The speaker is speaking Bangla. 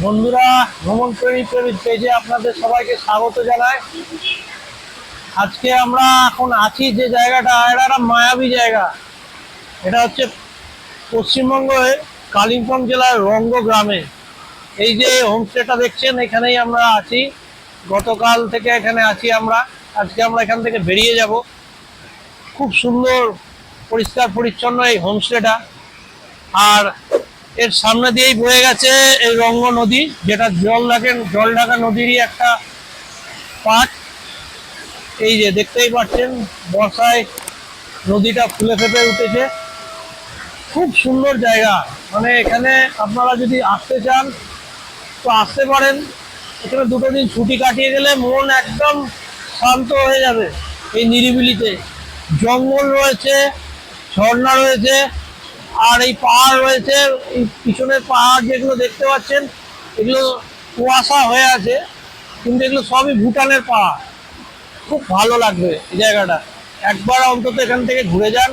বন্ধুরা, ভ্রমণ প্রেমিক পেজে আপনাদের সবাইকে স্বাগত জানাই। আজকে আমরা এখন আছি যে জায়গাটা, এটা একটা মায়াবী জায়গা। এটা হচ্ছে পশ্চিমবঙ্গের কালিম্পং জেলার রঙ্গ গ্রামে। এই যে হোমস্টেটা দেখছেন, এখানেই আমরা আছি। গতকাল থেকে এখানে আছি আমরা। আজকে আমরা এখান থেকে বেরিয়ে যাব। খুব সুন্দর, পরিষ্কার পরিচ্ছন্ন এই হোমস্টেটা। আর এর সামনে দিয়েই বয়ে গেছে এই রঙ্গ নদী, যেটা জল ঢাকা নদীরই একটা পার্ট। এই যে দেখতেই পাচ্ছেন, বর্ষায় নদীটা ফুলে ফেপে উঠেছে। খুব সুন্দর জায়গা। মানে এখানে আপনারা যদি আসতে চান তো আসতে পারেন। এখানে দুটো দিন ছুটি কাটিয়ে গেলে মন একদম শান্ত হয়ে যাবে। এই নিরিবিলিতে জঙ্গল রয়েছে, ঝর্ণা রয়েছে, আর এই পাহাড় রয়েছে। এই পিছনের পাহাড় যেগুলো দেখতে পাচ্ছেন, এগুলো কুয়াশা হয়ে আছে, কিন্তু এগুলো সবই ভুটানের পাহাড়। খুব ভালো লাগবে এই জায়গাটা। একবার অন্তত এখান থেকে ঘুরে যান,